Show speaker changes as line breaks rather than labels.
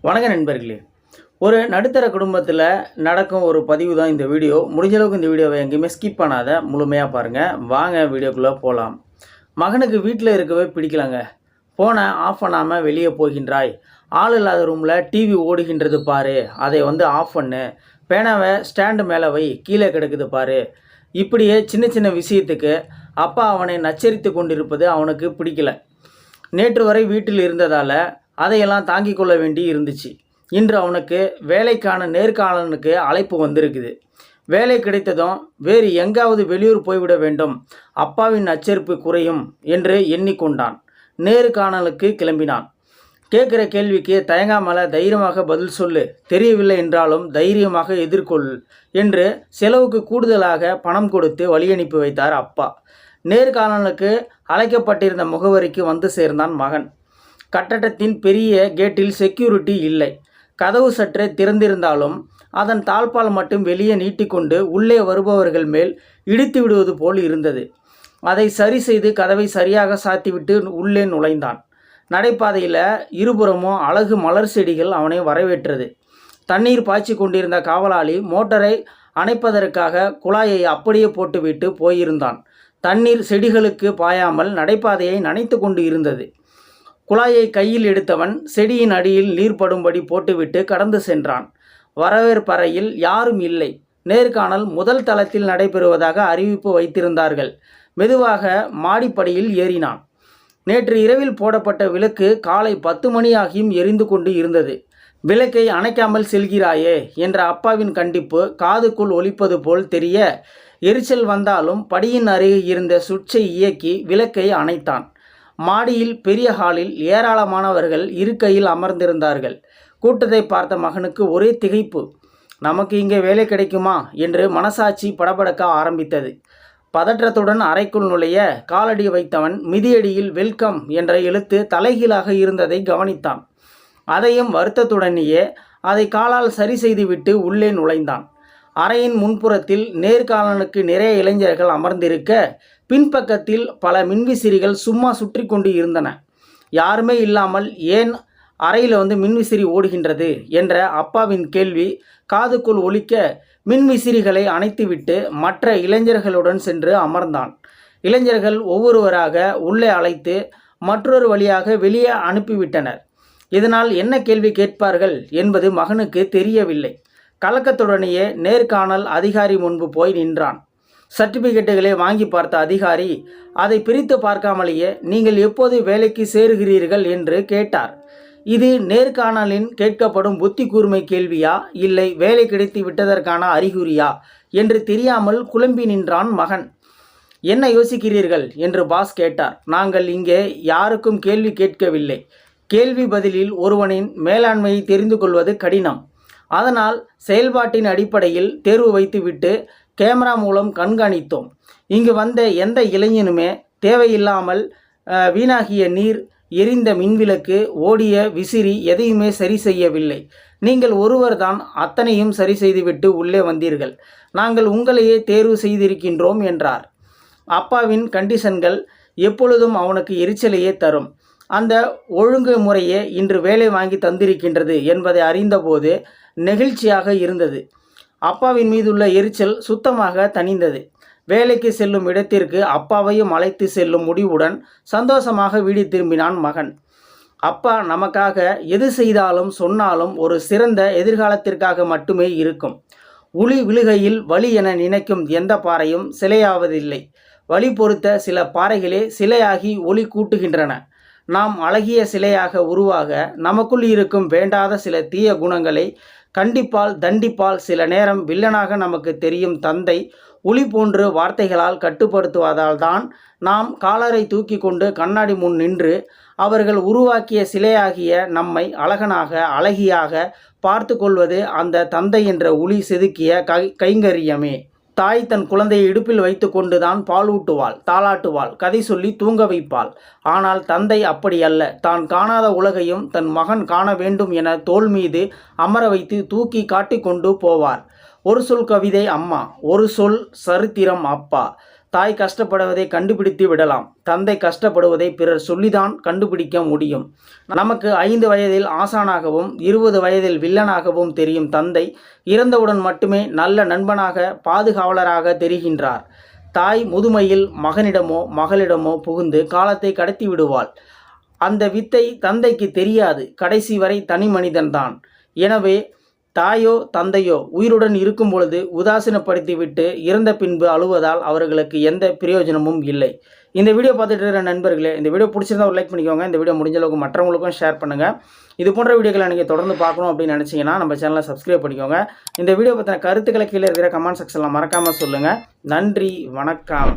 வணக்கம் நண்பர்களே. ஒரு நடுத்தர குடும்பத்தில் நடக்கும் ஒரு பதிவு தான் இந்த வீடியோ. முடிஞ்ச அளவுக்கு இந்த வீடியோவை எங்கேயுமே ஸ்கிப் பண்ணாத முழுமையாக பாருங்கள். வாங்க வீடியோக்குள்ளே போகலாம். மகனுக்கு வீட்டில் இருக்கவே பிடிக்கலங்க. ஃபோனை ஆஃப் பண்ணாமல் வெளியே போகின்றாய், ஆள் இல்லாத ரூமில் டிவி ஓடுகின்றது பாரு, அதை ஆஃப் பண்ணு, பேனாவை ஸ்டாண்டு மேலே வை, கீழே கிடக்குது பாரு. இப்படியே சின்ன சின்ன விஷயத்துக்கு அப்பா அவனை நச்சரித்து கொண்டிருப்பது அவனுக்கு பிடிக்கல. நேற்று வரை வீட்டில் இருந்ததால் அதையெல்லாம் தாங்கிக் கொள்ள வேண்டி இருந்துச்சு. இன்று அவனுக்கு வேலைக்கான நேர்காணலுக்கு அழைப்பு வந்திருக்குது. வேலை கிடைத்ததும் வேறு எங்காவது வெளியூர் போய்விட வேண்டும், அப்பாவின் நச்சரிப்பு குறையும் என்று எண்ணிக்கொண்டான். நேர்காணலுக்கு கிளம்பினான். கேட்குற கேள்விக்கு தயங்காமல தைரியமாக பதில் சொல்லு, தெரியவில்லை என்றாலும் தைரியமாக எதிர்கொள் என்று செலவுக்கு கூடுதலாக பணம் கொடுத்து வழியனுப்பி வைத்தார் அப்பா. நேர்காணலுக்கு அழைக்கப்பட்டிருந்த முகவரிக்கு வந்து சேர்ந்தான் மகன். கட்டடத்தின் பெரிய கேட்டில் செக்யூரிட்டி இல்லை. கதவு சற்றே திறந்திருந்தாலும் அதன் தாழ்பால் மட்டும் வெளியே நீட்டிக்கொண்டு உள்ளே வருபவர்கள் மேல் இடித்து விடுவது போல் இருந்தது. அதை சரி செய்து கதவை சரியாக சாத்திவிட்டு உள்ளே நுழைந்தான். நடைபாதையில் இருபுறமும் அழகு மலர் செடிகள் அவனை வரவேற்றது. தண்ணீர் பாய்ச்சி கொண்டிருந்த காவலாளி மோட்டரை அணைப்பதற்காக குழாயை அப்படியே போட்டுவிட்டு போயிருந்தான். தண்ணீர் செடிகளுக்கு பாயாமல் நடைபாதையை நனைத்து கொண்டு இருந்தது. குழாயை கையில் எடுத்தவன் செடியின் அடியில் நீர் படும்படி போட்டுவிட்டு கடந்து சென்றான். வரவேற்பறையில் யாரும் இல்லை. நேர்காணல் முதல் தளத்தில் நடைபெறுவதாக அறிவிப்பு வைத்திருந்தார்கள். மெதுவாக மாடிப்படியில் ஏறினான். நேற்று இரவில் போடப்பட்ட விளக்கு காலை 10 மணியாகியும் எரிந்து கொண்டு இருந்தது. விளக்கை அணைக்காமல் செல்கிறாயே என்ற அப்பாவின் கண்டிப்பு காதுக்குள் ஒலிப்பது போல் தெரிய, எரிச்சல் வந்தாலும் படியின் அருகே இருந்த சுவிட்சை இயக்கி விளக்கை அணைத்தான். மாடியில் பெரிய ஹாலில் ஏராளமானவர்கள் இருக்கையில் அமர்ந்திருந்தார்கள். கூட்டத்தை பார்த்த மகனுக்கு ஒரே திகைப்பு. நமக்கு இங்கே வேலை கிடைக்குமா என்று மனசாட்சி படபடக்க ஆரம்பித்தது. பதற்றத்துடன் அறைக்குள் நுழைய காலடி வைத்தவன் மிதியடியில் வெல்கம் என்ற எழுத்து தலைகீழாக இருந்ததை கவனித்தான். அதையும் வருத்தத்துடனேயே அதை காலால் சரி செய்துவிட்டு உள்ளே நுழைந்தான். அறையின் முன்புறத்தில் நேர்காணலுக்கு நிறைய இளைஞர்கள் அமர்ந்திருக்க, பின்பக்கத்தில் பல மின்விசிறிகள் சும்மா சுற்றி கொண்டு இருந்தன. யாருமே இல்லாமல் ஏன் அறையில் மின்விசிறி ஓடுகின்றது என்ற அப்பாவின் கேள்வி காதுக்குள் ஒலிக்க, மின்விசிறிகளை அணைத்துவிட்டு மற்ற இளைஞர்களுடன் சென்று அமர்ந்தான். இளைஞர்கள் ஒவ்வொருவராக உள்ளே அழைத்து மற்றொரு வழியாக வெளியே அனுப்பிவிட்டனர். இதனால் என்ன கேள்வி கேட்பார்கள் என்பது மகனுக்கு தெரியவில்லை. கலக்கத்துடனேயே நேர்காணல் அதிகாரி முன்பு போய் நின்றான். சர்டிஃபிகேட்டுகளை வாங்கி பார்த்த அதிகாரி அதை பிரித்து பார்க்காமலேயே நீங்கள் எப்போது வேலைக்கு சேருகிறீர்கள் என்று கேட்டார். இது நேர்காணலின் கேட்கப்படும் புத்தி கூர்மை கேள்வியா, இல்லை வேலை கிடைத்து விட்டதற்கான அறிகுறியா என்று தெரியாமல் குழம்பி நின்றான் மகன். என்ன யோசிக்கிறீர்கள் என்று பாஸ் கேட்டார். நாங்கள் இங்கே யாருக்கும் கேள்வி கேட்கவில்லை. கேள்வி பதிலில் ஒருவனின் மேலாண்மையை தெரிந்து கொள்வது கடினம். அதனால் செயல்பாட்டின் அடிப்படையில் தேர்வு வைத்துவிட்டு கேமரா மூலம் கண்காணித்தோம். இங்கு வந்த எந்த இளைஞனுமே தேவையில்லாமல் வீணாகிய நீர், எரிந்த மின்விளக்கு, ஓடிய விசிறி எதையுமே சரி செய்யவில்லை. நீங்கள் ஒருவர்தான் அத்தனையும் சரி செய்துவிட்டு உள்ளே வந்தீர்கள். நாங்கள் உங்களையே தேர்வு செய்திருக்கின்றோம் என்றார். அப்பாவின் கண்டிஷன்கள் எப்பொழுதும் அவனுக்கு எரிச்சலையே தரும். அந்த ஒழுங்குமுறையே இன்று வேலை வாங்கி தந்திருக்கின்றது என்பதை அறிந்தபோது நெகிழ்ச்சியாக இருந்தது. அப்பாவின் மீதுள்ள எரிச்சல் சுத்தமாக தணிந்தது. வேலைக்கு செல்லும் இடத்திற்கு அப்பாவையும் அழைத்து செல்லும் முடிவுடன் சந்தோஷமாக வீடு திரும்பினான் மகன். அப்பா நமக்காக எது செய்தாலும் சொன்னாலும் ஒரு சிறந்த எதிர்காலத்திற்காக மட்டுமே இருக்கும். உளி விழுகையில் வலி என நினைக்கும் எந்த பாறையும் சிலையாவதில்லை. வலி பொறுத்த சில பாறைகளே சிலையாகி ஒளி கூட்டுகின்றன. நாம் அழகிய சிலையாக உருவாக நமக்குள் இருக்கும் வேண்டாத சில தீய குணங்களை கண்டிப்பால் தண்டிப்பால் சில நேரம் வில்லனாக நமக்கு தெரியும் தந்தை ஒளி போன்று வார்த்தைகளால் கட்டுப்படுத்துவதால் தான் நாம் காலரை தூக்கி கொண்டு கண்ணாடி முன் நின்று அவர்கள் உருவாக்கிய சிலையாகிய நம்மை அழகனாக அழகியாக பார்த்து கொள்வது அந்த தந்தை என்ற ஒளி செதுக்கிய கைங்கரியமே. தாய் தன் குழந்தையை இடுப்பில் வைத்து கொண்டுதான் பால் ஊட்டுவாள், தாளாட்டுவாள், கதை சொல்லி தூங்க வைப்பாள். ஆனால் தந்தை அப்படி அல்ல. தான் காணாத உலகையும் தன் மகன் காண வேண்டும் என தோள் மீது அமர வைத்து தூக்கி காட்டி கொண்டு போவார். ஒரு சொல் கவிதை அம்மா, ஒரு சொல் சரித்திரம் அப்பா. தாய் கஷ்டப்படுவதை கண்டுபிடித்து விடலாம், தந்தை கஷ்டப்படுவதை பிறர் சொல்லிதான் கண்டுபிடிக்க முடியும். நமக்கு 5 வயதில் ஆசானாகவும் 20 வயதில் வில்லனாகவும் தெரியும் தந்தை இறந்தவுடன் மட்டுமே நல்ல நண்பனாக பாதுகாவலராக தெரிகின்றார். தாய் முதுமையில் மகனிடமோ மகளிடமோ புகுந்து காலத்தை கடத்தி விடுவாள். அந்த வித்தை தந்தைக்கு தெரியாது, கடைசி வரை தனி மனிதன்தான். எனவே தாயோ தந்தையோ உயிருடன் இருக்கும் பொழுது உதாசீனப்படுத்திவிட்டு இறந்த பின்பு அழுவதால் அவர்களுக்கு எந்த பிரயோஜனமும் இல்லை. இந்த வீடியோ பார்த்துட்டு இருக்கிற நண்பர்களே, இந்த வீடியோ பிடிச்சிருந்தா ஒரு லைக் பண்ணிக்கோங்க. இந்த வீடியோ முடிஞ்ச அளவுக்கு மற்றவங்களுக்கும் ஷேர் பண்ணுங்கள். இது போன்ற வீடியோக்களை நீங்கள் தொடர்ந்து பார்க்கணும் அப்படின்னு நினச்சிங்கன்னா நம்ம சேனலை சப்ஸ்கிரைப் பண்ணிக்கோங்க. இந்த வீடியோ பற்றின கருத்துக்களை கீழே இருக்கிற கமெண்ட் செக்ஷனில் மறக்காமல் சொல்லுங்கள். நன்றி, வணக்கம்.